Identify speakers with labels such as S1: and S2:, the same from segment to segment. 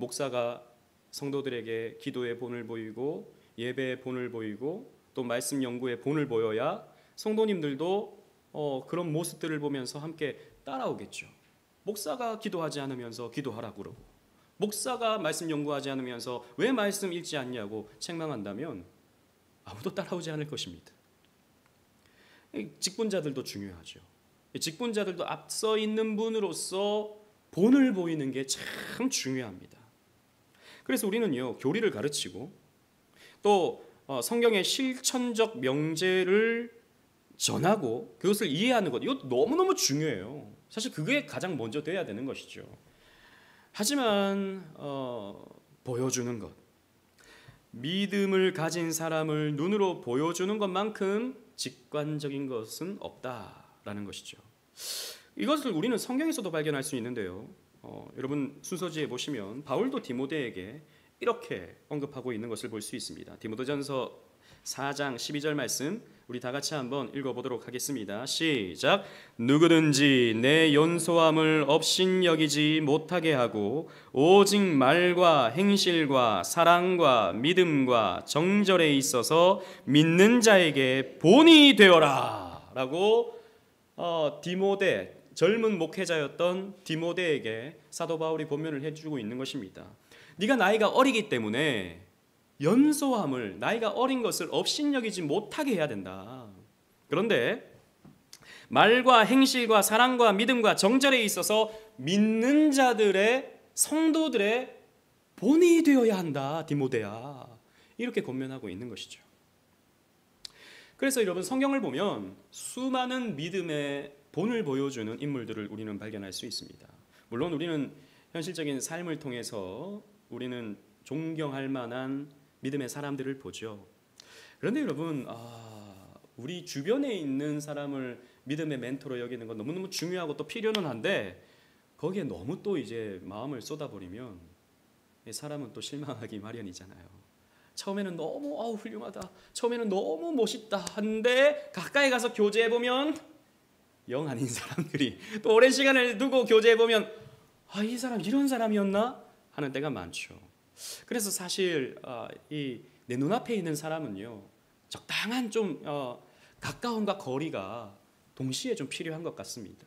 S1: 목사가 성도들에게 기도의 본을 보이고 예배의 본을 보이고 또 말씀 연구의 본을 보여야 성도님들도 그런 모습들을 보면서 함께 따라오겠죠. 목사가 기도하지 않으면서 기도하라고 그러고, 목사가 말씀 연구하지 않으면서 왜 말씀 읽지 않냐고 책망한다면 아무도 따라오지 않을 것입니다. 직분자들도 중요하죠. 직분자들도 앞서 있는 분으로서 본을 보이는 게 참 중요합니다. 그래서 우리는요, 교리를 가르치고 또 성경의 실천적 명제를 전하고 그것을 이해하는 것, 이거 너무너무 중요해요. 사실 그게 가장 먼저 돼야 되는 것이죠. 하지만 보여주는 것, 믿음을 가진 사람을 눈으로 보여주는 것만큼 직관적인 것은 없다라는 것이죠. 이것을 우리는 성경에서도 발견할 수 있는데요. 여러분 순서지에 보시면 바울도 디모데에게 이렇게 언급하고 있는 것을 볼 수 있습니다. 디모데전서 4장 12절 말씀 우리 다 같이 한번 읽어보도록 하겠습니다. 시작. 누구든지 내 연소함을 업신여기지 못하게 하고 오직 말과 행실과 사랑과 믿음과 정절에 있어서 믿는 자에게 본이 되어라 라고 디모데, 젊은 목회자였던 디모데에게 사도 바울이 권면을 해주고 있는 것입니다. 네가 나이가 어리기 때문에 연소함을, 나이가 어린 것을 업신여기지 못하게 해야 된다. 그런데 말과 행실과 사랑과 믿음과 정절에 있어서 믿는 자들의, 성도들의 본이 되어야 한다, 디모데야. 이렇게 권면하고 있는 것이죠. 그래서 여러분 성경을 보면 수많은 믿음의 본을 보여주는 인물들을 우리는 발견할 수 있습니다. 물론 우리는 현실적인 삶을 통해서 우리는 존경할 만한 믿음의 사람들을 보죠. 그런데 여러분 우리 주변에 있는 사람을 믿음의 멘토로 여기는 건 너무너무 중요하고 또 필요는 한데 거기에 너무 또 이제 마음을 쏟아버리면 사람은 또 실망하기 마련이잖아요. 처음에는 너무 훌륭하다, 처음에는 너무 멋있다 한데 가까이 가서 교제해보면 영 아닌 사람들이 또 오랜 시간을 두고 교제해보면 이 사람 이런 사람이었나 하는 때가 많죠. 그래서 사실 내 눈앞에 있는 사람은요, 적당한 좀 가까움과 거리가 동시에 좀 필요한 것 같습니다.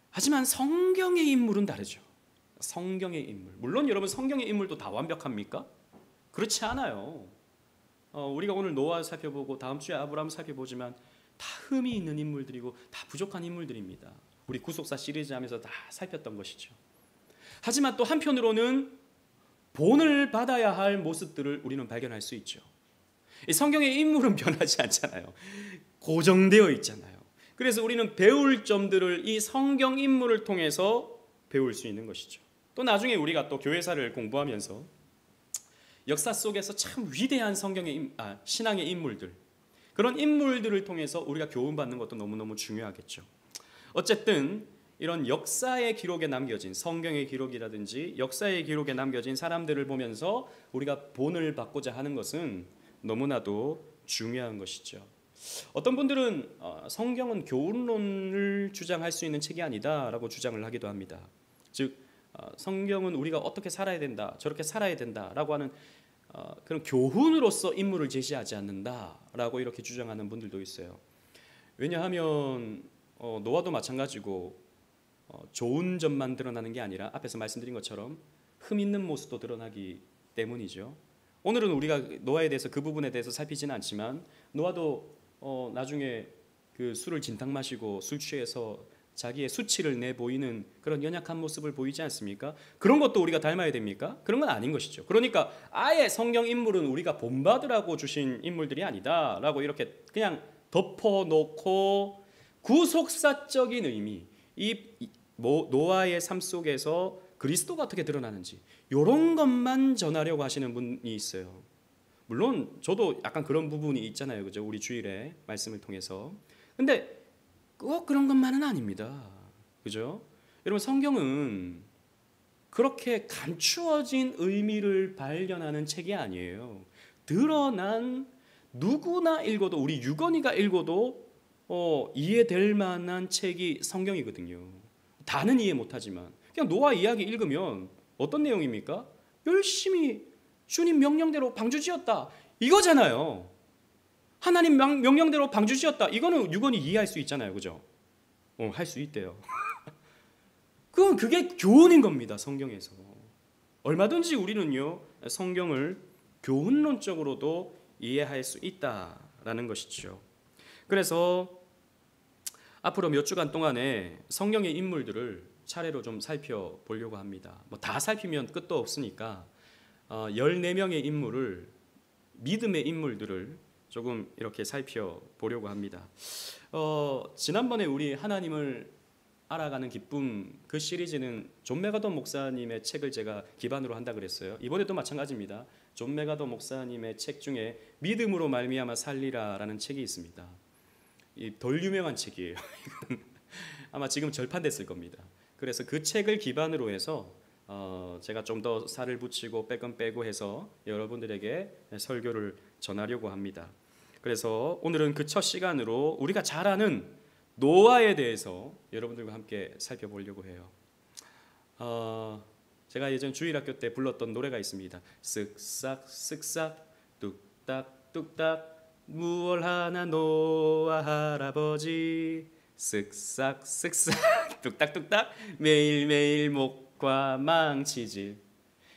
S1: 하지만 성경의 인물은 다르죠. 성경의 인물, 물론 여러분 성경의 인물도 다 완벽합니까? 그렇지 않아요. 우리가 오늘 노아 살펴보고 다음 주에 아브라함 살펴보지만 다 흠이 있는 인물들이고 다 부족한 인물들입니다. 우리 구속사 시리즈 하면서 다 살폈던 것이죠. 하지만 또 한편으로는 본을 받아야 할 모습들을 우리는 발견할 수 있죠. 이 성경의 인물은 변하지 않잖아요. 고정되어 있잖아요. 그래서 우리는 배울 점들을 이 성경 인물을 통해서 배울 수 있는 것이죠. 또 나중에 우리가 또 교회사를 공부하면서 역사 속에서 참 위대한 성경의 신앙의 인물들, 그런 인물들을 통해서 우리가 교훈받는 것도 너무너무 중요하겠죠. 어쨌든 이런 역사의 기록에 남겨진, 성경의 기록이라든지 역사의 기록에 남겨진 사람들을 보면서 우리가 본을 받고자 하는 것은 너무나도 중요한 것이죠. 어떤 분들은 성경은 교훈론을 주장할 수 있는 책이 아니다라고 주장을 하기도 합니다. 즉 성경은 우리가 어떻게 살아야 된다, 저렇게 살아야 된다라고 하는 그런 교훈으로서 인물을 제시하지 않는다라고 이렇게 주장하는 분들도 있어요. 왜냐하면 노아도 마찬가지고 좋은 점만 드러나는 게 아니라 앞에서 말씀드린 것처럼 흠 있는 모습도 드러나기 때문이죠. 오늘은 우리가 노아에 대해서 그 부분에 대해서 살피지는 않지만 노아도 나중에 그 술을 진탕 마시고 술 취해서 자기의 수치를 내보이는 그런 연약한 모습을 보이지 않습니까? 그런 것도 우리가 닮아야 됩니까? 그런 건 아닌 것이죠. 그러니까 아예 성경 인물은 우리가 본받으라고 주신 인물들이 아니다라고 이렇게 그냥 덮어놓고 구속사적인 의미, 노아의 삶 속에서 그리스도가 어떻게 드러나는지 이런 것만 전하려고 하시는 분이 있어요. 물론 저도 약간 그런 부분이 있잖아요, 그죠? 우리 주일에 말씀을 통해서. 근데 꼭 그런 것만은 아닙니다, 그죠? 여러분 성경은 그렇게 감추어진 의미를 발견하는 책이 아니에요. 드러난 누구나 읽어도, 우리 유건이가 읽어도 이해될 만한 책이 성경이거든요. 다는 이해 못하지만 그냥 노아 이야기 읽으면 어떤 내용입니까? 열심히 주님 명령대로 방주 지었다. 이거잖아요. 하나님 명령대로 방주 지었다. 이거는 유건이 이해할 수 있잖아요. 그죠? 할 수 있대요. 그게 교훈인 겁니다. 성경에서. 얼마든지 우리는요, 성경을 교훈론적으로도 이해할 수 있다라는 것이죠. 그래서 앞으로 몇 주간 동안에 성경의 인물들을 차례로 좀 살펴보려고 합니다. 뭐 다 살피면 끝도 없으니까 14명의 인물을, 믿음의 인물들을 조금 이렇게 살펴보려고 합니다. 지난번에 우리 하나님을 알아가는 기쁨 그 시리즈는 존 메가더 목사님의 책을 제가 기반으로 한다 그랬어요. 이번에도 마찬가지입니다. 존 메가더 목사님의 책 중에 믿음으로 말미암아 살리라라는 책이 있습니다. 덜 유명한 책이에요. 아마 지금 절판됐을 겁니다. 그래서 그 책을 기반으로 해서 제가 좀 더 살을 붙이고 빼건 빼고 해서 여러분들에게 설교를 전하려고 합니다. 그래서 오늘은 그 첫 시간으로 우리가 잘 아는 노아에 대해서 여러분들과 함께 살펴보려고 해요. 제가 예전 주일학교 때 불렀던 노래가 있습니다. 쓱싹 쓱싹 뚝딱 뚝딱 무얼 하나 노아 할아버지 쓱싹 쓱싹 뚝딱뚝딱 매일매일 목과 망치질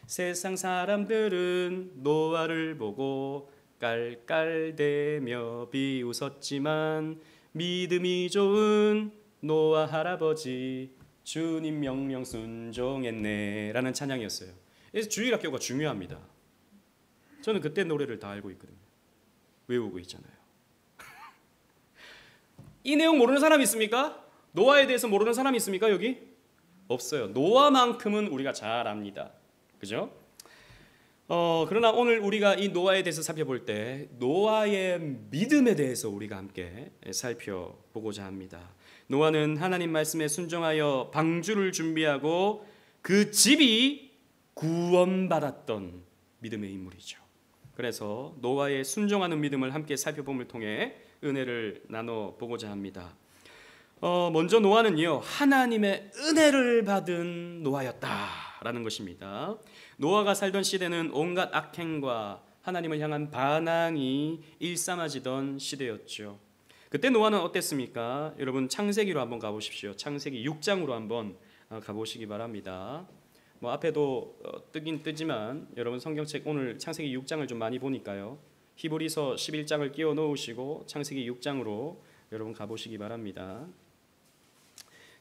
S1: 세상 사람들은 노아를 보고 깔깔대며 비웃었지만 믿음이 좋은 노아 할아버지 주님 명령 순종했네 라는 찬양이었어요. 그래서 주일학교가 중요합니다. 저는 그때 노래를 다 알고 있거든요. 외우고 있잖아요. 이 내용 모르는 사람 있습니까? 노아에 대해서 모르는 사람 있습니까? 여기? 없어요. 노아만큼은 우리가 잘 압니다. 그죠? 그러나 오늘 우리가 이 노아에 대해서 살펴볼 때 노아의 믿음에 대해서 우리가 함께 살펴보고자 합니다. 노아는 하나님 말씀에 순종하여 방주를 준비하고 그 집이 구원받았던 믿음의 인물이죠. 그래서 노아의 순종하는 믿음을 함께 살펴봄을 통해 은혜를 나눠보고자 합니다. 먼저 노아는요, 하나님의 은혜를 받은 노아였다라는 것입니다. 노아가 살던 시대는 온갖 악행과 하나님을 향한 반항이 일삼아지던 시대였죠. 그때 노아는 어땠습니까? 여러분 창세기로 한번 가보십시오. 창세기 6장으로 한번 가보시기 바랍니다. 뭐 앞에도 뜨긴 뜨지만 여러분 성경책 오늘 창세기 6장을 좀 많이 보니까요. 히브리서 11장을 끼워 넣으시고 창세기 6장으로 여러분 가보시기 바랍니다.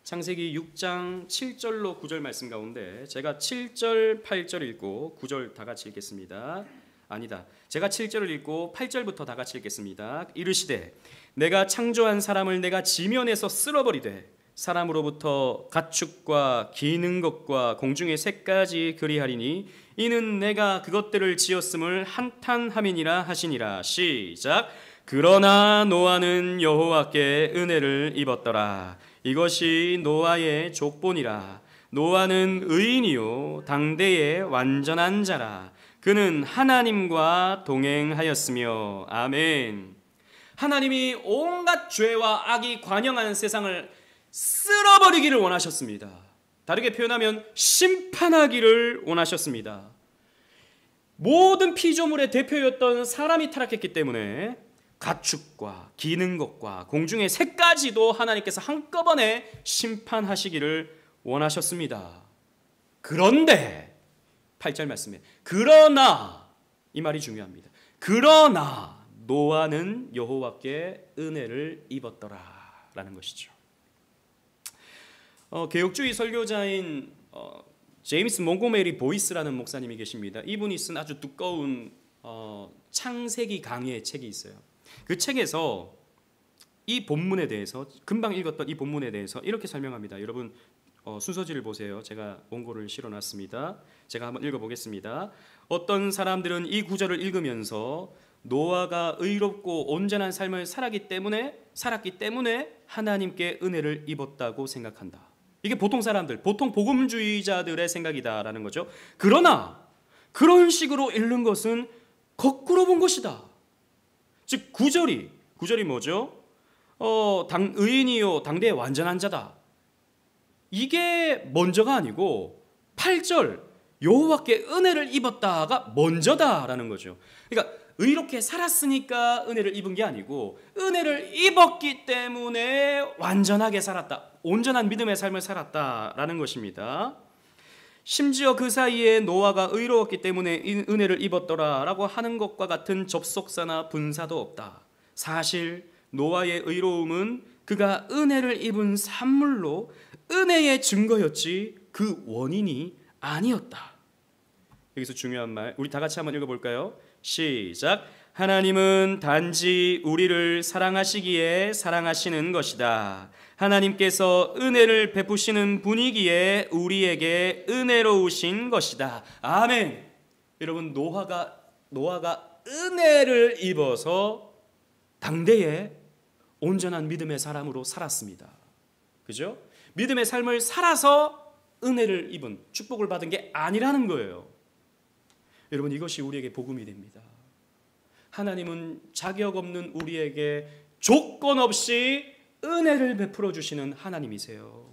S1: 창세기 6장 7절로 9절 말씀 가운데 제가 7절, 8절 읽고 9절 다 같이 읽겠습니다. 아니다. 제가 7절을 읽고 8절부터 다 같이 읽겠습니다. 이르시되 내가 창조한 사람을 내가 지면에서 쓸어버리되 사람으로부터 가축과 기는 것과 공중의 새까지 그리하리니 이는 내가 그것들을 지었음을 한탄함이니라 하시니라. 시작. 그러나 노아는 여호와께 은혜를 입었더라. 이것이 노아의 족본이라. 노아는 의인이요 당대의 완전한 자라. 그는 하나님과 동행하였으며. 아멘. 하나님이 온갖 죄와 악이 관영한 세상을 쓸어버리기를 원하셨습니다. 다르게 표현하면 심판하기를 원하셨습니다. 모든 피조물의 대표였던 사람이 타락했기 때문에 가축과 기는 것과 공중의 새까지도 하나님께서 한꺼번에 심판하시기를 원하셨습니다. 그런데 8절 말씀에 그러나, 이 말이 중요합니다. 그러나 노아는 여호와께 은혜를 입었더라 라는 것이죠. 개혁주의 설교자인 제임스 몽고메리 보이스라는 목사님이 계십니다. 이분이 쓴 아주 두꺼운 창세기 강의 책이 있어요. 그 책에서 이 본문에 대해서, 금방 읽었던 이 본문에 대해서 이렇게 설명합니다. 여러분 순서지를 보세요. 제가 원고를 실어놨습니다. 제가 한번 읽어보겠습니다. 어떤 사람들은 이 구절을 읽으면서 노아가 의롭고 온전한 삶을 살았기 때문에 하나님께 은혜를 입었다고 생각한다. 이게 보통 사람들, 보통 복음주의자들의 생각이다라는 거죠. 그러나 그런 식으로 읽는 것은 거꾸로 본 것이다. 즉 구절이 뭐죠? 의인이요 당대의 완전한 자다. 이게 먼저가 아니고 8절 여호와께 은혜를 입었다가 먼저다라는 거죠. 그러니까 의롭게 살았으니까 은혜를 입은 게 아니고 은혜를 입었기 때문에 완전하게 살았다, 온전한 믿음의 삶을 살았다라는 것입니다. 심지어 그 사이에 노아가 의로웠기 때문에 은혜를 입었더라라고 하는 것과 같은 접속사나 분사도 없다. 사실 노아의 의로움은 그가 은혜를 입은 산물로 은혜의 증거였지 그 원인이 아니었다. 여기서 중요한 말 우리 다 같이 한번 읽어볼까요? 시작. 하나님은 단지 우리를 사랑하시기에 사랑하시는 것이다. 하나님께서 은혜를 베푸시는 분이기에 우리에게 은혜로우신 것이다. 아멘. 여러분, 노아가 은혜를 입어서 당대에 온전한 믿음의 사람으로 살았습니다. 그죠? 믿음의 삶을 살아서 은혜를 입은, 축복을 받은 게 아니라는 거예요. 여러분, 이것이 우리에게 복음이 됩니다. 하나님은 자격 없는 우리에게 조건 없이 은혜를 베풀어 주시는 하나님이세요.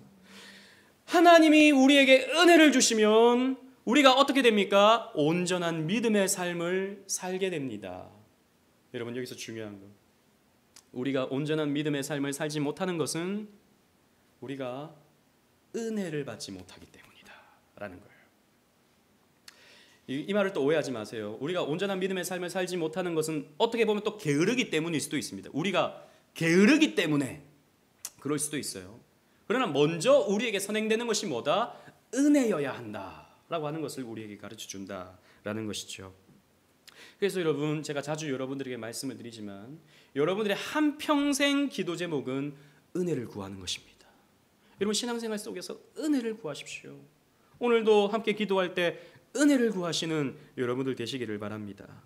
S1: 하나님이 우리에게 은혜를 주시면 우리가 어떻게 됩니까? 온전한 믿음의 삶을 살게 됩니다. 여러분, 여기서 중요한 거, 우리가 온전한 믿음의 삶을 살지 못하는 것은 우리가 은혜를 받지 못하기 때문이다 라는 거예요. 이 말을 또 오해하지 마세요. 우리가 온전한 믿음의 삶을 살지 못하는 것은 어떻게 보면 또 게으르기 때문일 수도 있습니다. 우리가 게으르기 때문에 그럴 수도 있어요. 그러나 먼저 우리에게 선행되는 것이 뭐다? 은혜여야 한다라고 하는 것을 우리에게 가르쳐 준다라는 것이죠. 그래서 여러분, 제가 자주 여러분들에게 말씀을 드리지만 여러분들의 한평생 기도 제목은 은혜를 구하는 것입니다. 여러분, 신앙생활 속에서 은혜를 구하십시오. 오늘도 함께 기도할 때 은혜를 구하시는 여러분들 되시기를 바랍니다.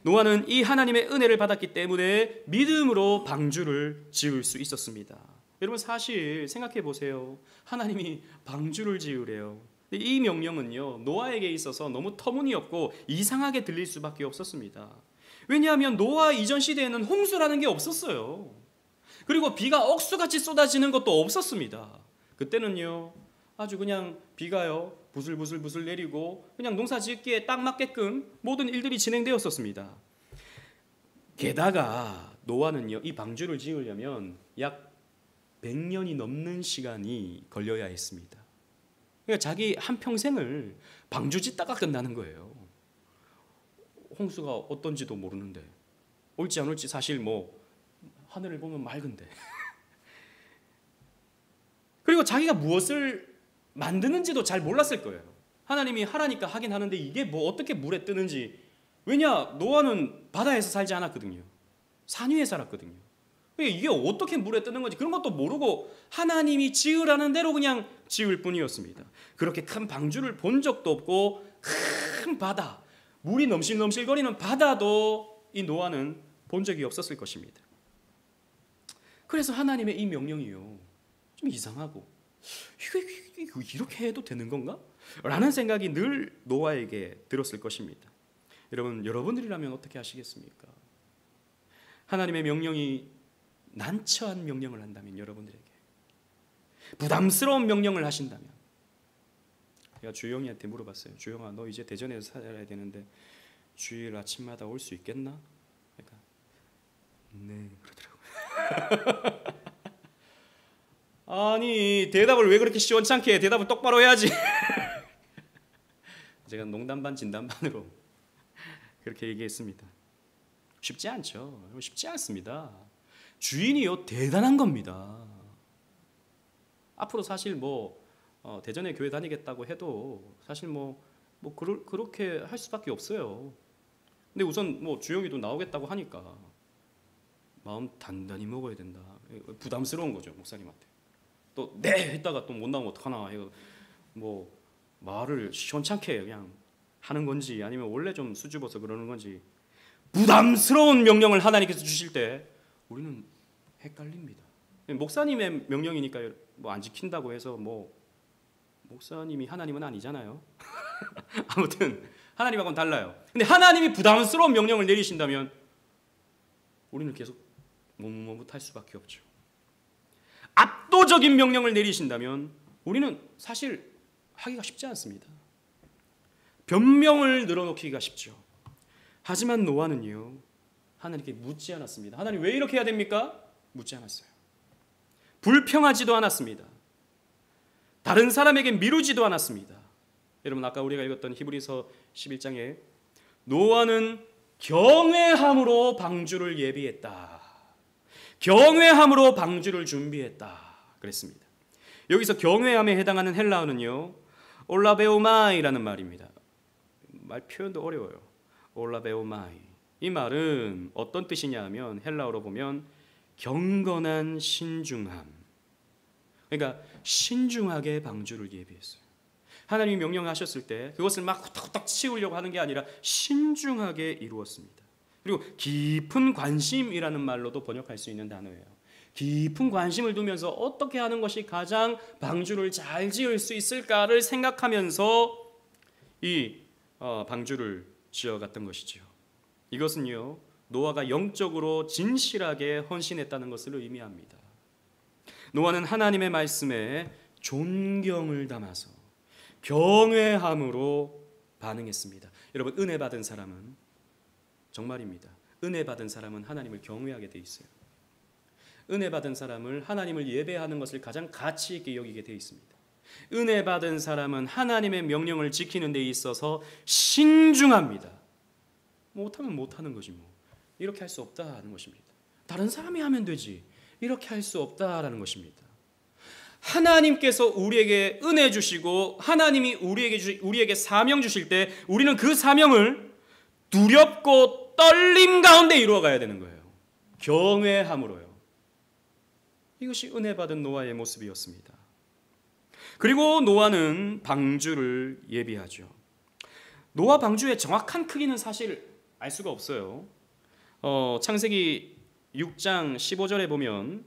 S1: 노아는 이 하나님의 은혜를 받았기 때문에 믿음으로 방주를 지을 수 있었습니다. 여러분, 사실 생각해 보세요. 하나님이 방주를 지으래요. 이 명령은요, 노아에게 있어서 너무 터무니없고 이상하게 들릴 수밖에 없었습니다. 왜냐하면 노아 이전 시대에는 홍수라는 게 없었어요. 그리고 비가 억수같이 쏟아지는 것도 없었습니다. 그때는요, 아주 그냥 비가요 부슬부슬 내리고 그냥 농사 짓기에 딱 맞게끔 모든 일들이 진행되었었습니다. 게다가 노아는요, 이 방주를 지으려면 약 100년이 넘는 시간이 걸려야 했습니다. 그러니까 자기 한평생을 방주 짓다가 끝나는 거예요. 홍수가 어떤지도 모르는데, 올지 안 올지 사실 뭐 하늘을 보면 맑은데 그리고 자기가 무엇을 만드는지도 잘 몰랐을 거예요. 하나님이 하라니까 하긴 하는데 이게 뭐 어떻게 물에 뜨는지. 왜냐, 노아는 바다에서 살지 않았거든요. 산 위에 살았거든요. 이게 어떻게 물에 뜨는 건지 그런 것도 모르고 하나님이 지으라는 대로 그냥 지을 뿐이었습니다. 그렇게 큰 방주를 본 적도 없고 큰 바다, 물이 넘실넘실거리는 바다도 이 노아는 본 적이 없었을 것입니다. 그래서 하나님의 이 명령이요, 좀 이상하고 이거 이렇게 해도 되는 건가? 라는 생각이 늘 노아에게 들었을 것입니다. 여러분, 여러분들이라면 어떻게 하시겠습니까? 하나님의 명령이 난처한 명령을 한다면, 여러분들에게 부담스러운 명령을 하신다면, 제가 주영이한테 물어봤어요. 주영아, 너 이제 대전에서 살아야 되는데 주일 아침마다 올 수 있겠나? 그러니까 네 그러더라고요. 아니, 대답을 왜 그렇게 시원찮게 해? 대답을 똑바로 해야지. 제가 농담 반 진담 반으로 그렇게 얘기했습니다. 쉽지 않죠. 쉽지 않습니다. 주인이요, 대단한 겁니다. 앞으로 사실 대전에 교회 다니겠다고 해도 사실 그렇게 할 수밖에 없어요. 근데 우선 주영이도 나오겠다고 하니까 마음 단단히 먹어야 된다. 부담스러운 거죠, 목사님한테. 또 네 했다가 또 못 나오면 어떡하나. 이거 말을 시원찮게 그냥 하는 건지 아니면 원래 좀 수줍어서 그러는 건지, 부담스러운 명령을 하나님께서 주실 때 우리는 헷갈립니다. 목사님의 명령이니까 안 지킨다고 해서 목사님이 하나님은 아니잖아요. 아무튼 하나님하고는 달라요. 근데 하나님이 부담스러운 명령을 내리신다면 우리는 계속 머뭇할 수밖에 없죠. 압도적인 명령을 내리신다면 우리는 사실 하기가 쉽지 않습니다. 변명을 늘어놓기가 쉽죠. 하지만 노아는요, 하나님께 묻지 않았습니다. 하나님 왜 이렇게 해야 됩니까? 묻지 않았어요. 불평하지도 않았습니다. 다른 사람에게 미루지도 않았습니다. 여러분, 아까 우리가 읽었던 히브리서 11장에 노아는 경외함으로 방주를 예비했다. 경외함으로 방주를 준비했다. 그랬습니다. 여기서 경외함에 해당하는 헬라어는요, 올라베오마이라는 말입니다. 말 표현도 어려워요. 올라베오마이. 이 말은 어떤 뜻이냐 하면 헬라어로 보면 경건한 신중함. 그러니까 신중하게 방주를 예비했어요. 하나님이 명령하셨을 때 그것을 막 후딱후딱 치우려고 하는 게 아니라 신중하게 이루었습니다. 그리고 깊은 관심이라는 말로도 번역할 수 있는 단어예요. 깊은 관심을 두면서 어떻게 하는 것이 가장 방주를 잘 지을 수 있을까를 생각하면서 이 방주를 지어갔던 것이죠. 이것은요, 노아가 영적으로 진실하게 헌신했다는 것을 의미합니다. 노아는 하나님의 말씀에 존경을 담아서 경외함으로 반응했습니다. 여러분, 은혜 받은 사람은 정말입니다. 은혜 받은 사람은 하나님을 경외하게 돼 있어요. 은혜 받은 사람을 하나님을 예배하는 것을 가장 가치 있게 여기게 돼 있습니다. 은혜 받은 사람은 하나님의 명령을 지키는 데 있어서 신중합니다. 못하면 못하는 거지 뭐. 이렇게 할 수 없다는 것입니다. 다른 사람이 하면 되지. 이렇게 할 수 없다라는 것입니다. 하나님께서 우리에게 은혜 주시고 하나님이 우리에게 사명 주실 때 우리는 그 사명을 두렵고 떨림 가운데 이루어가야 되는 거예요. 경외함으로요. 이것이 은혜 받은 노아의 모습이었습니다. 그리고 노아는 방주를 예비하죠. 노아 방주의 정확한 크기는 사실 알 수가 없어요. 창세기 6장 15절에 보면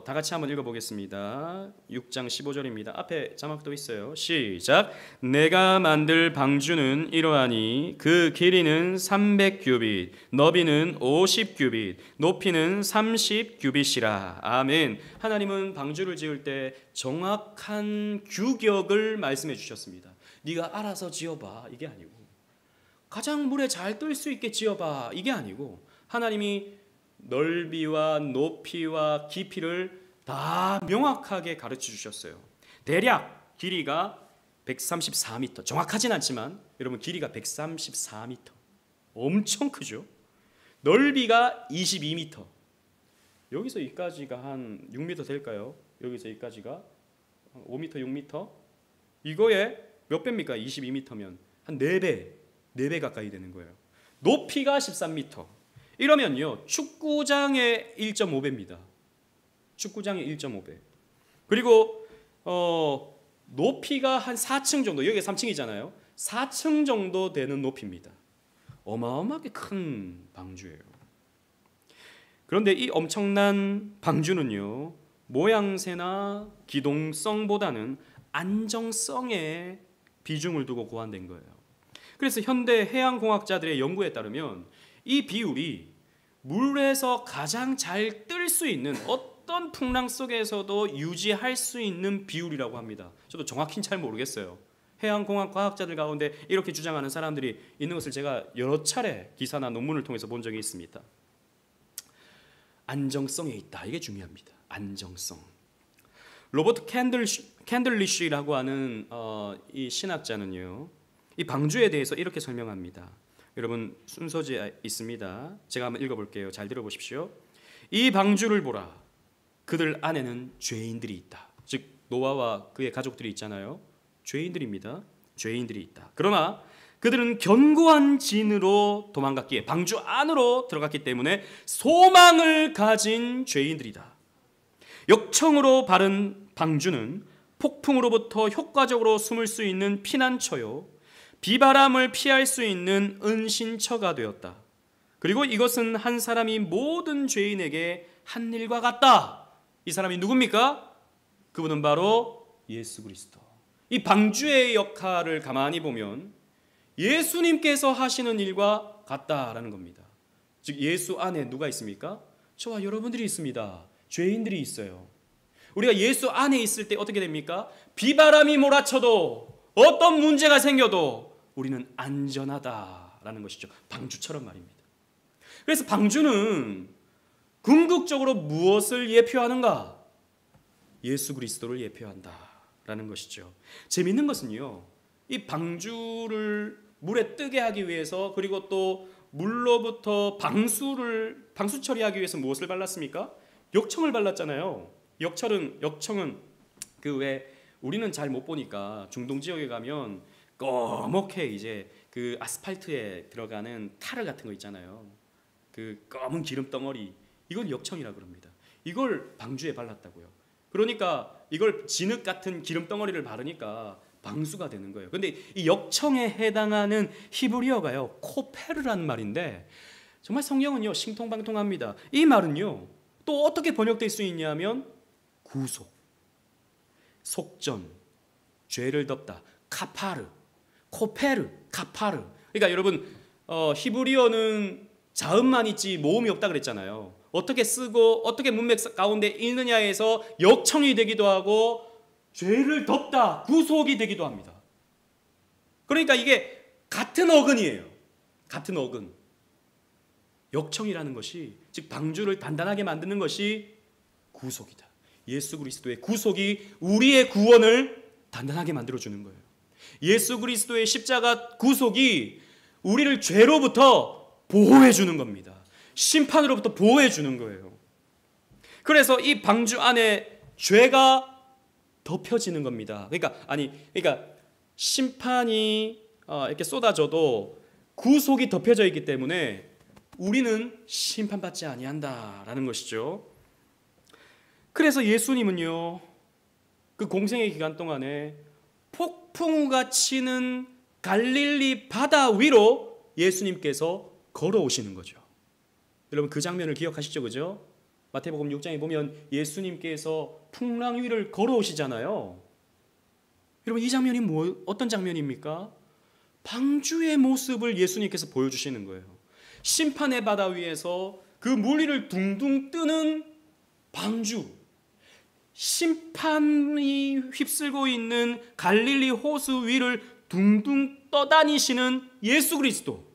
S1: 다 같이 한번 읽어보겠습니다. 6장 15절입니다. 앞에 자막도 있어요. 시작. 내가 만들 방주는 이러하니 그 길이는 300규빗, 너비는 50규빗, 높이는 30규빗이라. 아멘. 하나님은 방주를 지을 때 정확한 규격을 말씀해 주셨습니다. 네가 알아서 지어봐, 이게 아니고 가장 물에 잘 뜰 수 있게 지어봐, 이게 아니고 하나님이 넓이와 높이와 깊이를 다 명확하게 가르쳐 주셨어요. 대략 길이가 134m. 정확하진 않지만 여러분, 길이가 134m. 엄청 크죠. 넓이가 22m. 여기서 여기까지가 한 6m 될까요? 여기서 여기까지가 5m, 6m. 이거에 몇 배입니까? 22m면 한 4배 가까이 되는 거예요. 높이가 13m. 이러면요, 축구장의 1.5배입니다. 축구장의 1.5배. 그리고 높이가 한 4층 정도, 여기가 3층이잖아요. 4층 정도 되는 높이입니다. 어마어마하게 큰 방주예요. 그런데 이 엄청난 방주는요, 모양새나 기동성보다는 안정성에 비중을 두고 고안된 거예요. 그래서 현대 해양공학자들의 연구에 따르면 이 비율이 물에서 가장 잘 뜰 수 있는 어떤 풍랑 속에서도 유지할 수 있는 비율이라고 합니다. 저도 정확히는 잘 모르겠어요. 해양공학 과학자들 가운데 이렇게 주장하는 사람들이 있는 것을 제가 여러 차례 기사나 논문을 통해서 본 적이 있습니다. 안정성에 있다. 이게 중요합니다. 안정성. 로버트 캔들리쉬라고 하는 이 신학자는요, 이 방주에 대해서 이렇게 설명합니다. 여러분, 순서지에 있습니다. 제가 한번 읽어볼게요. 잘 들어보십시오. 이 방주를 보라. 그들 안에는 죄인들이 있다. 즉 노아와 그의 가족들이 있잖아요. 죄인들입니다. 죄인들이 있다. 그러나 그들은 견고한 진으로 도망갔기에, 방주 안으로 들어갔기 때문에 소망을 가진 죄인들이다. 역청으로 바른 방주는 폭풍으로부터 효과적으로 숨을 수 있는 피난처요, 비바람을 피할 수 있는 은신처가 되었다. 그리고 이것은 한 사람이 모든 죄인에게 한 일과 같다. 이 사람이 누굽니까? 그분은 바로 예수 그리스도. 이 방주의 역할을 가만히 보면 예수님께서 하시는 일과 같다라는 겁니다. 즉 예수 안에 누가 있습니까? 저와 여러분들이 있습니다. 죄인들이 있어요. 우리가 예수 안에 있을 때 어떻게 됩니까? 비바람이 몰아쳐도, 어떤 문제가 생겨도 우리는 안전하다라는 것이죠. 방주처럼 말입니다. 그래서 방주는 궁극적으로 무엇을 예표하는가? 예수 그리스도를 예표한다라는 것이죠. 재미있는 것은요, 이 방주를 물에 뜨게 하기 위해서, 그리고 또 물로부터 방수 처리하기 위해서 무엇을 발랐습니까? 역청을 발랐잖아요. 역청은 그 왜 우리는 잘 못 보니까 중동 지역에 가면 꺼멓게 이제 그 아스팔트에 들어가는 타르 같은 거 있잖아요. 그 검은 기름 덩어리, 이걸 역청이라 그럽니다. 이걸 방주에 발랐다고요. 그러니까 이걸 진흙 같은 기름 덩어리를 바르니까 방수가 되는 거예요. 근데 이 역청에 해당하는 히브리어가요, 코페르라는 말인데, 정말 성경은요 신통방통합니다. 이 말은요 또 어떻게 번역될 수 있냐면 구속, 속전, 죄를 덮다, 카파르, 코페르, 카파르. 그러니까 여러분 히브리어는 자음만 있지 모음이 없다 그랬잖아요. 어떻게 쓰고 어떻게 문맥 가운데 읽느냐에서 역청이 되기도 하고 죄를 덮다, 구속이 되기도 합니다. 그러니까 이게 같은 어근이에요. 같은 어근. 역청이라는 것이, 즉 방주를 단단하게 만드는 것이 구속이다. 예수 그리스도의 구속이 우리의 구원을 단단하게 만들어주는 거예요. 예수 그리스도의 십자가 구속이 우리를 죄로부터 보호해주는 겁니다. 심판으로부터 보호해주는 거예요. 그래서 이 방주 안에 죄가 덮여지는 겁니다. 그러니까 심판이 이렇게 쏟아져도 구속이 덮여져 있기 때문에 우리는 심판받지 아니한다라는 것이죠. 그래서 예수님은요, 그 공생의 기간 동안에 폭풍우가 치는 갈릴리 바다 위로 예수님께서 걸어오시는 거죠. 여러분 그 장면을 기억하시죠, 그죠? 마태복음 6장에 보면 예수님께서 풍랑 위를 걸어오시잖아요. 여러분 이 장면이 어떤 장면입니까? 방주의 모습을 예수님께서 보여주시는 거예요. 심판의 바다 위에서 그 물 위를 둥둥 뜨는 방주, 심판이 휩쓸고 있는 갈릴리 호수 위를 둥둥 떠다니시는 예수 그리스도,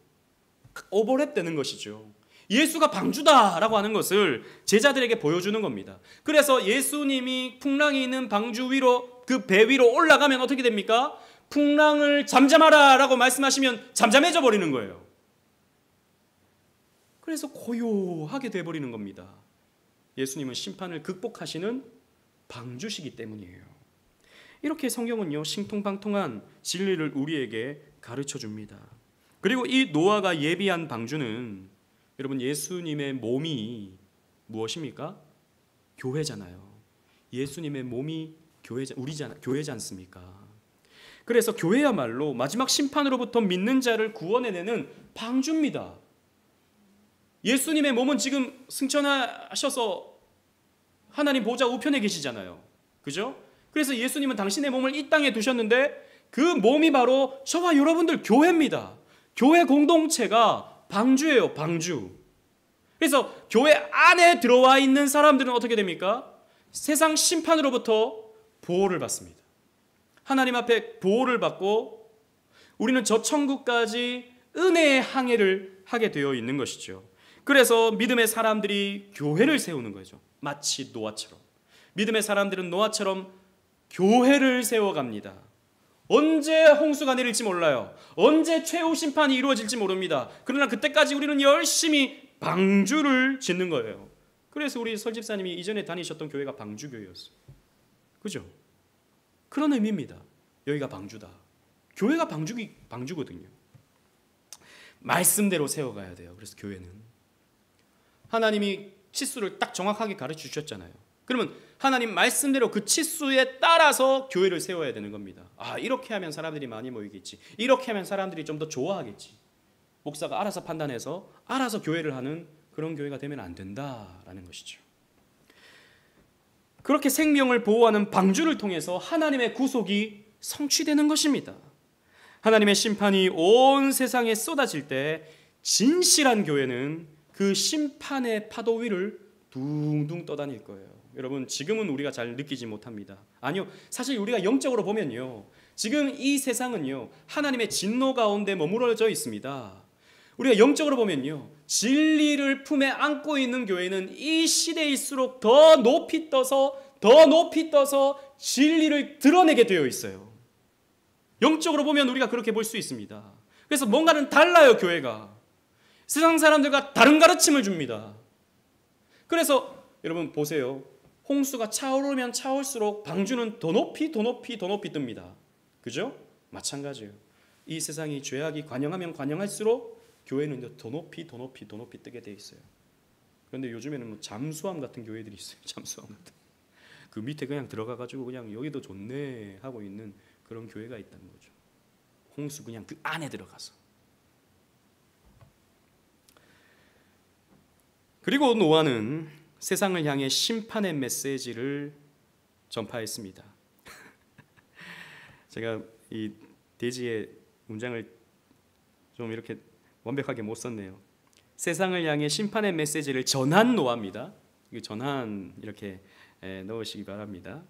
S1: 오버랩되는 것이죠. 예수가 방주다라고 하는 것을 제자들에게 보여주는 겁니다. 그래서 예수님이 풍랑이 있는 방주 위로, 그 배 위로 올라가면 어떻게 됩니까? 풍랑을 잠잠하라 라고 말씀하시면 잠잠해져 버리는 거예요. 그래서 고요하게 돼버리는 겁니다. 예수님은 심판을 극복하시는 방주시기 때문이에요. 이렇게 성경은요 신통방통한 진리를 우리에게 가르쳐 줍니다. 그리고 이 노아가 예비한 방주는, 여러분 예수님의 몸이 무엇입니까? 교회잖아요. 예수님의 몸이 교회지 않습니까? 그래서 교회야말로 마지막 심판으로부터 믿는 자를 구원해내는 방주입니다. 예수님의 몸은 지금 승천하셔서 하나님 보좌 우편에 계시잖아요. 그죠? 그래서 예수님은 당신의 몸을 이 땅에 두셨는데 그 몸이 바로 저와 여러분들 교회입니다. 교회 공동체가 방주예요, 방주. 그래서 교회 안에 들어와 있는 사람들은 어떻게 됩니까? 세상 심판으로부터 보호를 받습니다. 하나님 앞에 보호를 받고 우리는 저 천국까지 은혜의 항해를 하게 되어 있는 것이죠. 그래서 믿음의 사람들이 교회를 세우는 거죠. 마치 노아처럼. 믿음의 사람들은 노아처럼 교회를 세워갑니다. 언제 홍수가 내릴지 몰라요. 언제 최후 심판이 이루어질지 모릅니다. 그러나 그때까지 우리는 열심히 방주를 짓는 거예요. 그래서 우리 설 집사님이 이전에 다니셨던 교회가 방주교회였어요. 그죠? 그런 의미입니다. 여기가 방주다. 교회가 방주거든요. 말씀대로 세워가야 돼요. 그래서 교회는 하나님이 치수를 딱 정확하게 가르쳐 주셨잖아요. 그러면 하나님 말씀대로 그 치수에 따라서 교회를 세워야 되는 겁니다. 이렇게 하면 사람들이 많이 모이겠지. 이렇게 하면 사람들이 좀 더 좋아하겠지. 목사가 알아서 판단해서 알아서 교회를 하는 그런 교회가 되면 안 된다라는 것이죠. 그렇게 생명을 보호하는 방주를 통해서 하나님의 구속이 성취되는 것입니다. 하나님의 심판이 온 세상에 쏟아질 때 진실한 교회는 그 심판의 파도 위를 둥둥 떠다닐 거예요. 여러분 지금은 우리가 잘 느끼지 못합니다. 아니요, 사실 우리가 영적으로 보면요, 지금 이 세상은요, 하나님의 진노 가운데 머무러져 있습니다. 우리가 영적으로 보면요, 진리를 품에 안고 있는 교회는 이 시대일수록 더 높이 떠서 진리를 드러내게 되어 있어요. 영적으로 보면 우리가 그렇게 볼 수 있습니다. 그래서 뭔가는 달라요, 교회가. 세상 사람들과 다른 가르침을 줍니다. 그래서 여러분 보세요. 홍수가 차오르면 차올수록 방주는 더 높이 뜹니다. 그죠? 마찬가지예요. 이 세상이 죄악이 관영하면 관영할수록 교회는 더 높이 뜨게 돼 있어요. 그런데 요즘에는 뭐 잠수함 같은 교회들이 있어요. 잠수함 같은. 그 밑에 그냥 들어가가지고 그냥 여기도 좋네 하고 있는 그런 교회가 있다는 거죠. 홍수 그냥 그 안에 들어가서. 그리고 노아는 세상을 향해 심판의 메시지를 전파했습니다. 제가 이 대지의 문장을 좀 이렇게 완벽하게 못 썼네요. 세상을 향해 심판의 메시지를 전한 노아입니다. 전한 이렇게 넣으시기 바랍니다.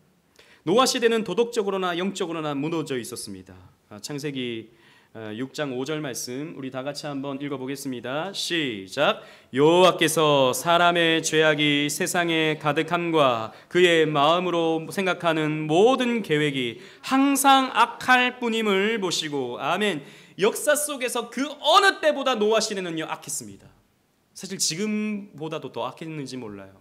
S1: 노아 시대는 도덕적으로나 영적으로나 무너져 있었습니다. 창세기 6장 5절 말씀 우리 다 같이 한번 읽어보겠습니다. 시작. 여호와께서 사람의 죄악이 세상에 가득함과 그의 마음으로 생각하는 모든 계획이 항상 악할 뿐임을 보시고. 아멘. 역사 속에서 그 어느 때보다 노아 시대는요 악했습니다. 사실 지금보다도 더 악했는지 몰라요.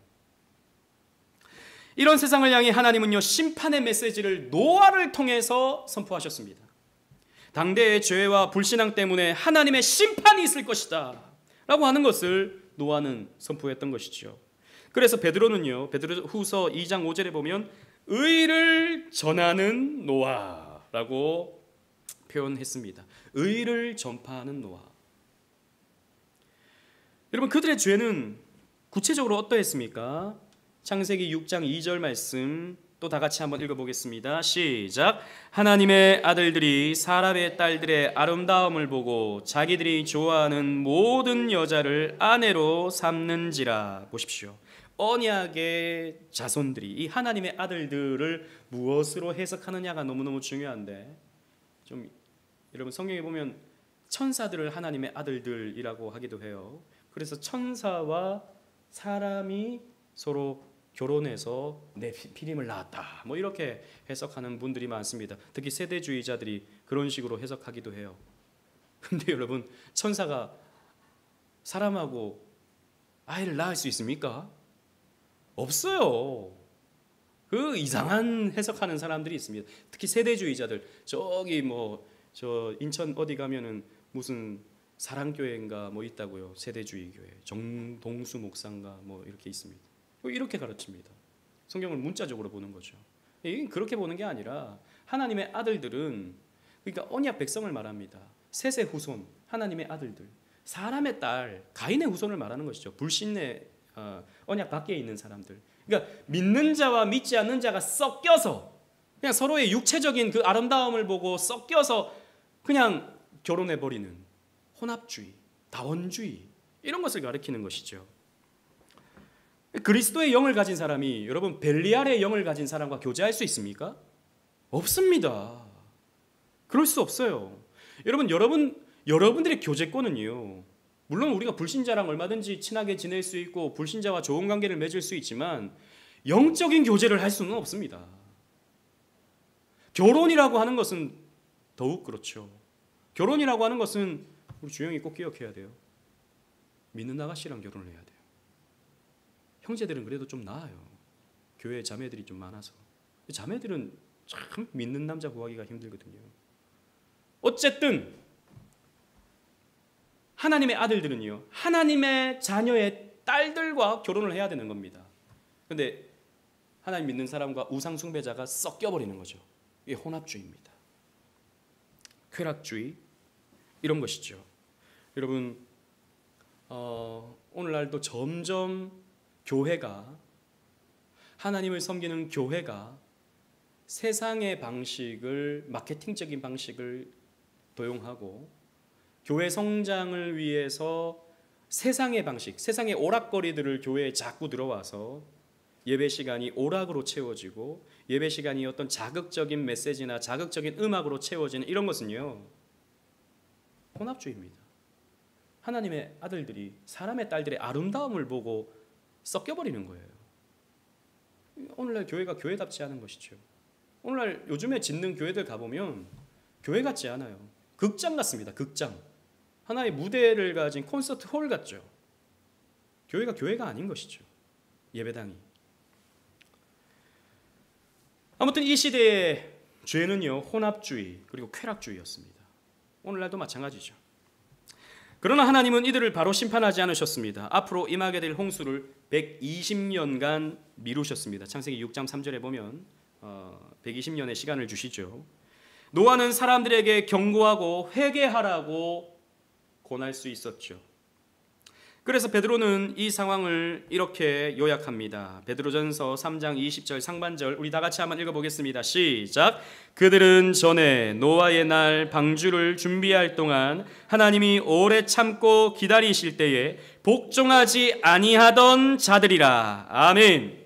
S1: 이런 세상을 향해 하나님은요 심판의 메시지를 노아를 통해서 선포하셨습니다. 당대의 죄와 불신앙 때문에 하나님의 심판이 있을 것이다 라고 하는 것을 노아는 선포했던 것이죠. 그래서 베드로는요, 베드로후서 2장 5절에 보면 의를 전하는 노아라고 표현했습니다. 의를 전파하는 노아. 여러분, 그들의 죄는 구체적으로 어떠했습니까? 창세기 6장 2절 말씀 또 다 같이 한번 읽어보겠습니다. 시작. 하나님의 아들들이 사람의 딸들의 아름다움을 보고 자기들이 좋아하는 모든 여자를 아내로 삼는지라. 보십시오. 언약의 자손들이 이 하나님의 아들들을 무엇으로 해석하느냐가 너무너무 중요한데, 좀 여러분 성경에 보면 천사들을 하나님의 아들들이라고 하기도 해요. 그래서 천사와 사람이 서로 결혼해서 내 피림을 낳았다, 뭐 이렇게 해석하는 분들이 많습니다. 특히 세대주의자들이 그런 식으로 해석하기도 해요. 근데 여러분, 천사가 사람하고 아이를 낳을 수 있습니까? 없어요. 그 이상한 해석하는 사람들이 있습니다. 특히 세대주의자들. 저기 뭐 저 인천 어디 가면은 무슨 사랑교회인가 뭐 있다고요. 세대주의 교회. 정동수 목사인가 뭐 이렇게 있습니다. 이렇게 가르칩니다. 성경을 문자적으로 보는 거죠. 이게 그렇게 보는 게 아니라 하나님의 아들들은, 그러니까 언약 백성을 말합니다. 셋의 후손, 하나님의 아들들, 사람의 딸, 가인의 후손을 말하는 것이죠. 불신의 언약 밖에 있는 사람들. 그러니까 믿는 자와 믿지 않는 자가 섞여서 그냥 서로의 육체적인 그 아름다움을 보고 섞여서 그냥 결혼해버리는 혼합주의, 다원주의, 이런 것을 가리키는 것이죠. 그리스도의 영을 가진 사람이 여러분 벨리알의 영을 가진 사람과 교제할 수 있습니까? 없습니다. 그럴 수 없어요. 여러분들의 교제권은요, 물론 우리가 불신자랑 얼마든지 친하게 지낼 수 있고 불신자와 좋은 관계를 맺을 수 있지만 영적인 교제를 할 수는 없습니다. 결혼이라고 하는 것은 더욱 그렇죠. 결혼이라고 하는 것은 우리 주영이 꼭 기억해야 돼요. 믿는 아가씨랑 결혼을 해야 돼요. 형제들은 그래도 좀 나아요. 교회 자매들이 좀 많아서. 자매들은 참 믿는 남자 구하기가 힘들거든요. 어쨌든 하나님의 아들들은요, 하나님의 자녀의 딸들과 결혼을 해야 되는 겁니다. 그런데 하나님 믿는 사람과 우상 숭배자가 섞여버리는 거죠. 이게 혼합주의입니다. 쾌락주의, 이런 것이죠. 여러분, 오늘날도 점점 교회가, 하나님을 섬기는 교회가 세상의 방식을, 마케팅적인 방식을 도용하고 교회 성장을 위해서 세상의 방식, 세상의 오락거리들을 교회에 자꾸 들어와서 예배 시간이 오락으로 채워지고 예배 시간이 어떤 자극적인 메시지나 자극적인 음악으로 채워지는 이런 것은요, 혼합주의입니다. 하나님의 아들들이 사람의 딸들의 아름다움을 보고 섞여버리는 거예요. 오늘날 교회가 교회답지 않은 것이죠. 오늘날 요즘에 짓는 교회들 가보면 교회 같지 않아요. 극장 같습니다. 극장. 하나의 무대를 가진 콘서트 홀 같죠. 교회가 아닌 것이죠. 예배당이. 아무튼 이 시대의 죄는요, 혼합주의 그리고 쾌락주의였습니다. 오늘날도 마찬가지죠. 그러나 하나님은 이들을 바로 심판하지 않으셨습니다. 앞으로 임하게 될 홍수를 120년간 미루셨습니다. 창세기 6장 3절에 보면 120년의 시간을 주시죠. 노아는 사람들에게 경고하고 회개하라고 권할 수 있었죠. 그래서 베드로는 이 상황을 이렇게 요약합니다. 베드로전서 3장 20절 상반절 우리 다 같이 한번 읽어보겠습니다. 시작. 그들은 전에 노아의 날 방주를 준비할 동안 하나님이 오래 참고 기다리실 때에 복종하지 아니하던 자들이라. 아멘.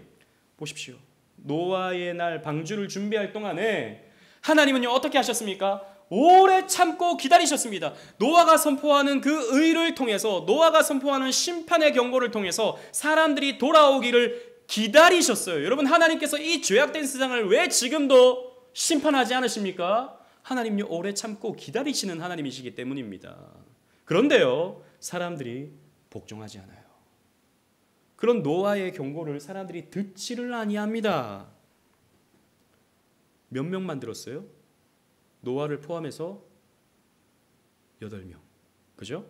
S1: 보십시오. 노아의 날 방주를 준비할 동안에 하나님은요 어떻게 하셨습니까? 오래 참고 기다리셨습니다. 노아가 선포하는 그 의를 통해서, 노아가 선포하는 심판의 경고를 통해서 사람들이 돌아오기를 기다리셨어요. 여러분, 하나님께서 이 죄악된 세상을 왜 지금도 심판하지 않으십니까? 하나님이 오래 참고 기다리시는 하나님이시기 때문입니다. 그런데요, 사람들이 복종하지 않아요. 그런 노아의 경고를 사람들이 듣지를 아니합니다. 몇 명만 들었어요? 노아를 포함해서 8명. 그죠?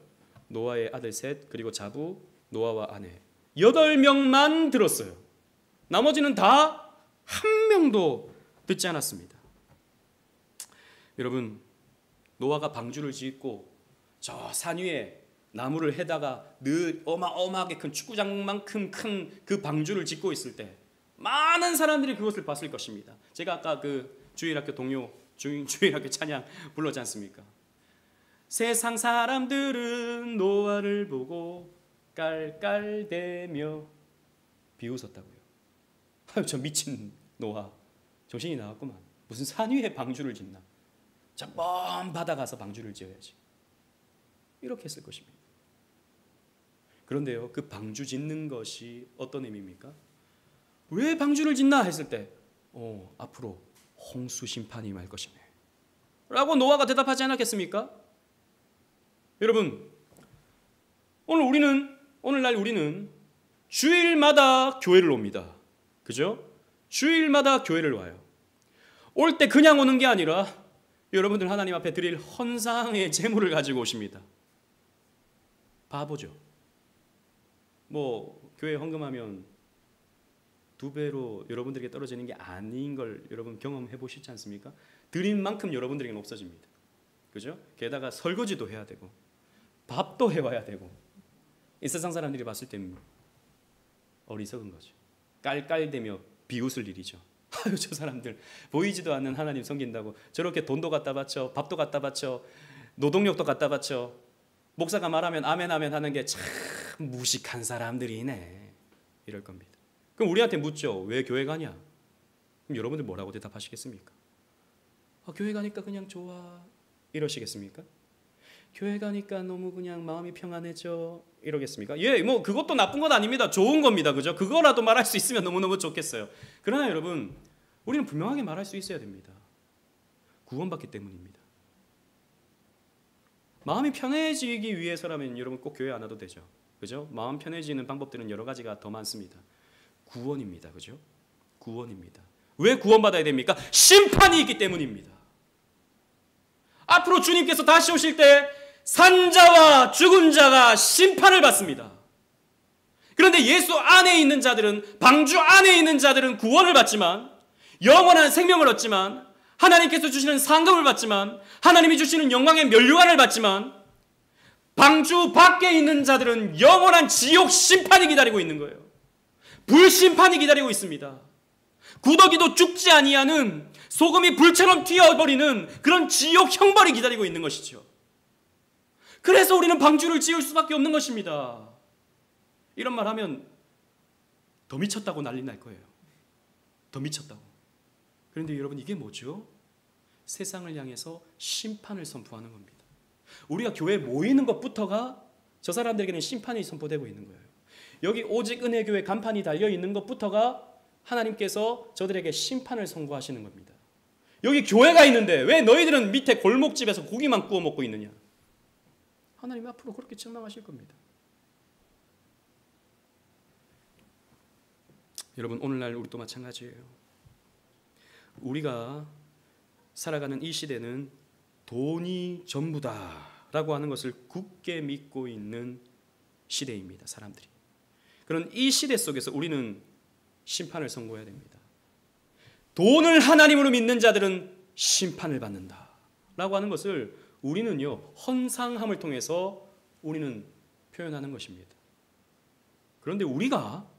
S1: 노아의 아들 셋, 그리고 자부, 노아와 아내. 8명만 들었어요. 나머지는 다 한 명도 듣지 않았습니다. 여러분, 노아가 방주를 짓고 저 산 위에 나무를 해다가 늘 어마어마하게 큰 축구장만큼 큰 그 방주를 짓고 있을 때 많은 사람들이 그것을 봤을 것입니다. 제가 아까 그 주일학교 동료 주일학교 찬양 불렀지 않습니까? 세상 사람들은 노아를 보고 깔깔대며 비웃었다고요. 아유, 저 미친 노아, 정신이 나갔구만. 무슨 산 위에 방주를 짓나? 저 먼 바다 가서 방주를 지어야지. 이렇게 했을 것입니다. 그런데요, 그 방주 짓는 것이 어떤 의미입니까? 왜 방주를 짓나 했을 때 앞으로 홍수 심판이 임할 것이네 라고 노아가 대답하지 않았겠습니까? 여러분, 오늘날 우리는 주일마다 교회를 옵니다. 그죠? 주일마다 교회를 와요. 올 때 그냥 오는 게 아니라 여러분들 하나님 앞에 드릴 헌상의 제물을 가지고 오십니다. 바보죠. 교회 헌금하면 2배로 여러분들에게 떨어지는 게 아닌 걸 여러분 경험해 보시지 않습니까? 드린 만큼 여러분들에게는 없어집니다. 그죠? 게다가 설거지도 해야 되고 밥도 해와야 되고 이 세상 사람들이 봤을 때는 어리석은 거죠. 깔깔대며 비웃을 일이죠. 아유, 저 사람들 보이지도 않는 하나님 섬긴다고 저렇게 돈도 갖다 바쳐, 밥도 갖다 바쳐, 노동력도 갖다 바쳐, 목사가 말하면 아멘 아멘 하는 게 참 무식한 사람들이네 이럴 겁니다. 그럼 우리한테 묻죠. 왜 교회 가냐? 그럼 여러분들 뭐라고 대답하시겠습니까? 교회 가니까 그냥 좋아 이러시겠습니까? 교회 가니까 너무 그냥 마음이 평안해져 이러겠습니까? 예, 그것도 나쁜 건 아닙니다. 좋은 겁니다. 그죠? 그거라도 말할 수 있으면 너무너무 좋겠어요. 그러나 여러분, 우리는 분명하게 말할 수 있어야 됩니다. 구원받기 때문입니다. 마음이 편해지기 위해서라면 여러분 꼭 교회 안 와도 되죠. 그죠? 마음 편해지는 방법들은 여러 가지가 더 많습니다. 구원입니다. 그죠? 구원입니다. 왜 구원받아야 됩니까? 심판이 있기 때문입니다. 앞으로 주님께서 다시 오실 때 산자와 죽은 자가 심판을 받습니다. 그런데 예수 안에 있는 자들은, 방주 안에 있는 자들은 구원을 받지만, 영원한 생명을 얻지만, 하나님께서 주시는 상급을 받지만, 하나님이 주시는 영광의 면류관을 받지만, 방주 밖에 있는 자들은 영원한 지옥 심판이 기다리고 있는 거예요. 불심판이 기다리고 있습니다. 구더기도 죽지 아니하는, 소금이 불처럼 튀어버리는 그런 지옥 형벌이 기다리고 있는 것이죠. 그래서 우리는 방주를 지을 수밖에 없는 것입니다. 이런 말 하면 더 미쳤다고 난리 날 거예요. 더 미쳤다고. 그런데 여러분 이게 뭐죠? 세상을 향해서 심판을 선포하는 겁니다. 우리가 교회에 모이는 것부터가 저 사람들에게는 심판이 선포되고 있는 거예요. 여기 오직 은혜교회 간판이 달려있는 것부터가 하나님께서 저들에게 심판을 선고하시는 겁니다. 여기 교회가 있는데 왜 너희들은 밑에 골목집에서 고기만 구워 먹고 있느냐? 하나님 앞으로 그렇게 책망하실 겁니다. 여러분 오늘날 우리도 마찬가지예요. 우리가 살아가는 이 시대는 돈이 전부다라고 하는 것을 굳게 믿고 있는 시대입니다. 사람들이. 그런 이 시대 속에서 우리는 심판을 선고해야 됩니다. 돈을 하나님으로 믿는 자들은 심판을 받는다라고 하는 것을 우리는요 헌상함을 통해서 우리는 표현하는 것입니다. 그런데 우리가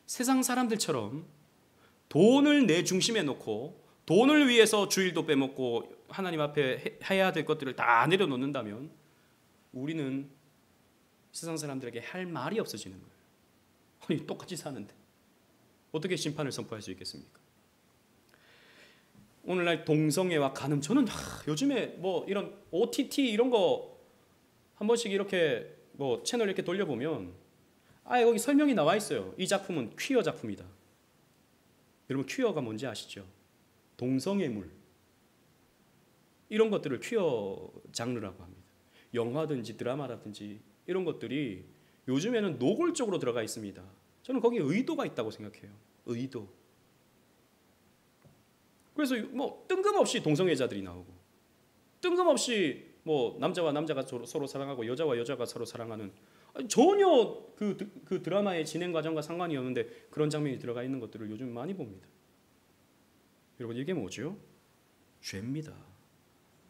S1: 세상 사람들처럼 돈을 내 중심에 놓고 돈을 위해서 주일도 빼먹고 하나님 앞에 해야 될 것들을 다 내려놓는다면 우리는 세상 사람들에게 할 말이 없어지는 거예요. 아니 똑같이 사는데 어떻게 심판을 선포할 수 있겠습니까? 오늘날 동성애와 간음, 저는 요즘에 뭐 이런 OTT 이런 거 한 번씩 이렇게 뭐 채널 이렇게 돌려보면 거기 설명이 나와 있어요. 이 작품은 퀴어 작품이다. 여러분 퀴어가 뭔지 아시죠? 동성애물 이런 것들을 퀴어 장르라고 합니다. 영화든지 드라마라든지 이런 것들이 요즘에는 노골적으로 들어가 있습니다. 저는 거기에 의도가 있다고 생각해요. 의도. 그래서 뭐 뜬금없이 동성애자들이 나오고 뜬금없이 뭐 남자와 남자가 서로 사랑하고 여자와 여자가 서로 사랑하는 전혀 그 드라마의 진행 과정과 상관이 없는데 그런 장면이 들어가 있는 것들을 요즘 많이 봅니다. 여러분 이게 뭐죠? 죄입니다.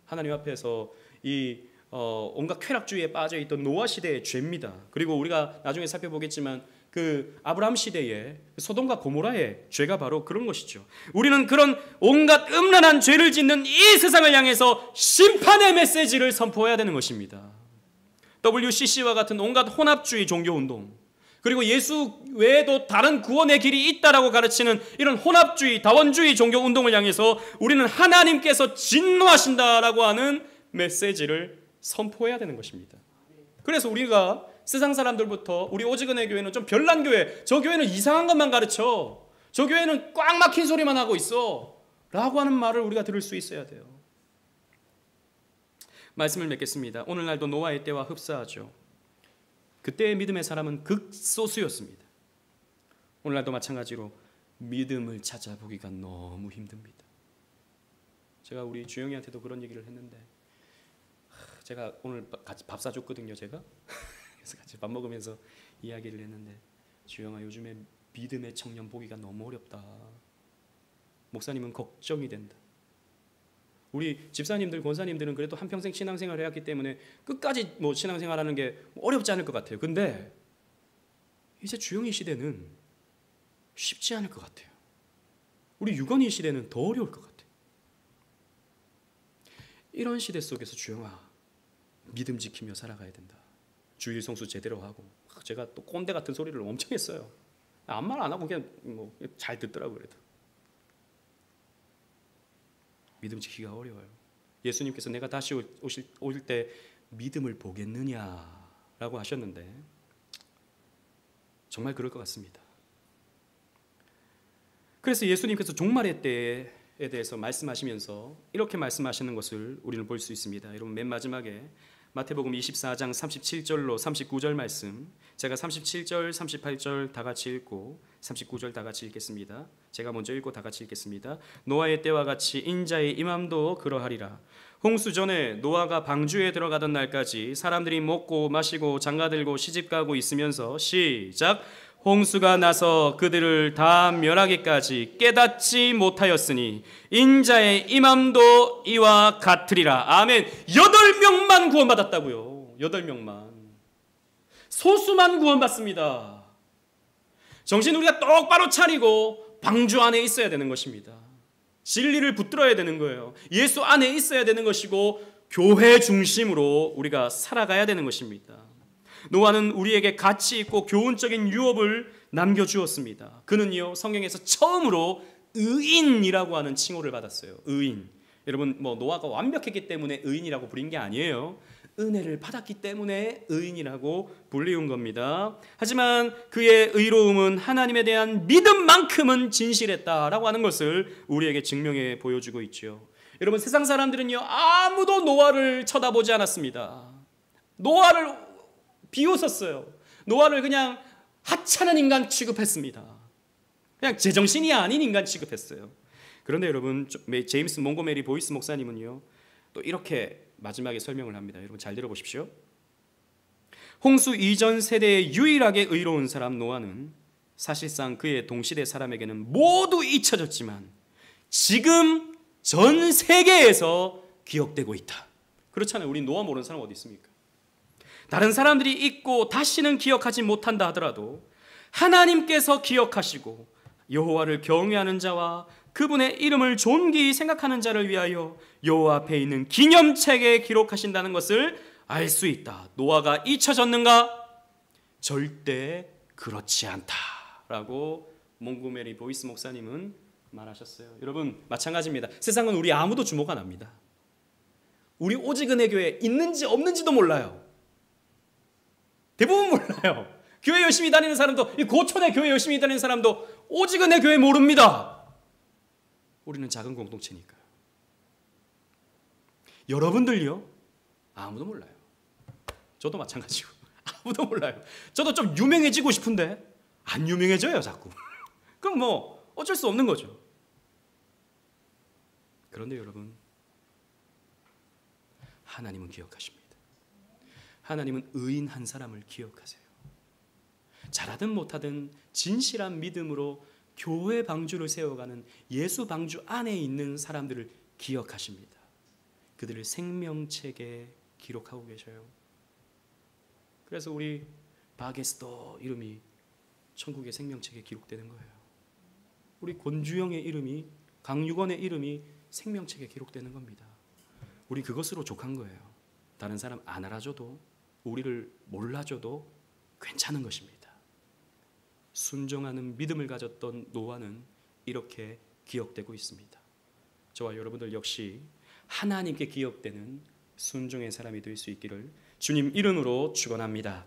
S1: 하나님 앞에서 이 온갖 쾌락주의에 빠져 있던 노아 시대의 죄입니다. 그리고 우리가 나중에 살펴보겠지만 그 아브라함 시대의 소돔과 고모라의 죄가 바로 그런 것이죠. 우리는 그런 온갖 음란한 죄를 짓는 이 세상을 향해서 심판의 메시지를 선포해야 되는 것입니다. WCC와 같은 온갖 혼합주의 종교운동, 그리고 예수 외에도 다른 구원의 길이 있다라고 가르치는 이런 혼합주의, 다원주의 종교운동을 향해서 우리는 하나님께서 진노하신다라고 하는 메시지를 선포해야 되는 것입니다. 그래서 우리가 세상 사람들부터 우리 오직은혜 교회는 좀 별난 교회, 저 교회는 이상한 것만 가르쳐, 저 교회는 꽉 막힌 소리만 하고 있어 라고 하는 말을 우리가 들을 수 있어야 돼요. 말씀을 맺겠습니다. 오늘날도 노아의 때와 흡사하죠. 그때의 믿음의 사람은 극소수였습니다. 오늘날도 마찬가지로 믿음을 찾아보기가 너무 힘듭니다. 제가 우리 주영이한테도 그런 얘기를 했는데, 제가 오늘 같이 밥 사줬거든요. 제가 그래서 같이 밥 먹으면서 이야기를 했는데, 주영아 요즘에 믿음의 청년 보기가 너무 어렵다. 목사님은 걱정이 된다. 우리 집사님들, 권사님들은 그래도 한평생 신앙생활을 해왔기 때문에 끝까지 뭐 신앙생활하는 게 어렵지 않을 것 같아요. 근데 이제 주영이 시대는 쉽지 않을 것 같아요. 우리 유건이 시대는 더 어려울 것 같아요. 이런 시대 속에서 주영아 믿음 지키며 살아가야 된다. 주일 성수 제대로 하고. 제가 또 꼰대 같은 소리를 엄청 했어요. 아무 말 안 하고 그냥 뭐 잘 듣더라고요. 그래도 믿음 지키기가 어려워요. 예수님께서 내가 다시 올 때 믿음을 보겠느냐라고 하셨는데 정말 그럴 것 같습니다. 그래서 예수님께서 종말의 때에 대해서 말씀하시면서 이렇게 말씀하시는 것을 우리는 볼 수 있습니다. 여러분 맨 마지막에 마태복음 24장 37절로 39절 말씀, 제가 37절, 38절 다 같이 읽고 39절 다 같이 읽겠습니다. 제가 먼저 읽고 다 같이 읽겠습니다. 노아의 때와 같이 인자의 임함도 그러하리라. 홍수 전에 노아가 방주에 들어가던 날까지 사람들이 먹고 마시고 장가들고 시집가고 있으면서 시작. 홍수가 나서 그들을 다 멸하기까지 깨닫지 못하였으니 인자의 임함도 이와 같으리라. 아멘. 8명만 구원받았다고요. 8명만. 소수만 구원받습니다. 정신 우리가 똑바로 차리고 방주 안에 있어야 되는 것입니다. 진리를 붙들어야 되는 거예요. 예수 안에 있어야 되는 것이고 교회 중심으로 우리가 살아가야 되는 것입니다. 노아는 우리에게 가치 있고 교훈적인 유업을 남겨주었습니다. 그는요 성경에서 처음으로 의인이라고 하는 칭호를 받았어요. 의인. 여러분 노아가 완벽했기 때문에 의인이라고 부린 게 아니에요. 은혜를 받았기 때문에 의인이라고 불리운 겁니다. 하지만 그의 의로움은 하나님에 대한 믿음만큼은 진실했다라고 하는 것을 우리에게 증명해 보여주고 있죠. 여러분 세상 사람들은요 아무도 노아를 쳐다보지 않았습니다. 노아를 비웃었어요. 노아를 그냥 하찮은 인간 취급했습니다. 그냥 제정신이 아닌 인간 취급했어요. 그런데 여러분 제임스 몽고메리 보이스 목사님은요 또 이렇게 마지막에 설명을 합니다. 여러분 잘 들어보십시오. 홍수 이전 세대에 유일하게 의로운 사람 노아는 사실상 그의 동시대 사람에게는 모두 잊혀졌지만 지금 전 세계에서 기억되고 있다. 그렇잖아요. 우리 노아 모르는 사람 어디 있습니까? 다른 사람들이 잊고 다시는 기억하지 못한다 하더라도 하나님께서 기억하시고 여호와를 경외하는 자와 그분의 이름을 존귀히 생각하는 자를 위하여 여호와 앞에 있는 기념책에 기록하신다는 것을 알 수 있다. 노아가 잊혀졌는가? 절대 그렇지 않다라고 몽고메리 보이스 목사님은 말하셨어요. 여러분 마찬가지입니다. 세상은 우리 아무도 주목 안 합니다. 우리 오직 은혜 교회 있는지 없는지도 몰라요. 대부분 몰라요. 교회 열심히 다니는 사람도, 이 고촌의 교회 열심히 다니는 사람도 오직 은혜 교회 모릅니다. 우리는 작은 공동체니까요. 여러분들요? 아무도 몰라요. 저도 마찬가지고 아무도 몰라요. 저도 좀 유명해지고 싶은데 안 유명해져요 자꾸. 그럼 어쩔 수 없는 거죠. 그런데 여러분 하나님은 기억하십니다. 하나님은 의인 한 사람을 기억하세요. 잘하든 못하든 진실한 믿음으로 교회 방주를 세워가는 예수 방주 안에 있는 사람들을 기억하십니다. 그들을 생명책에 기록하고 계셔요. 그래서 우리 바게스터 이름이 천국의 생명책에 기록되는 거예요. 우리 권주영의 이름이, 강유건의 이름이 생명책에 기록되는 겁니다. 우리 그것으로 족한 거예요. 다른 사람 안 알아줘도 우리를 몰라줘도 괜찮은 것입니다. 순종하는 믿음을 가졌던 노아는 이렇게 기억되고 있습니다. 저와 여러분들 역시 하나님께 기억되는 순종의 사람이 될 수 있기를 주님 이름으로 축원합니다.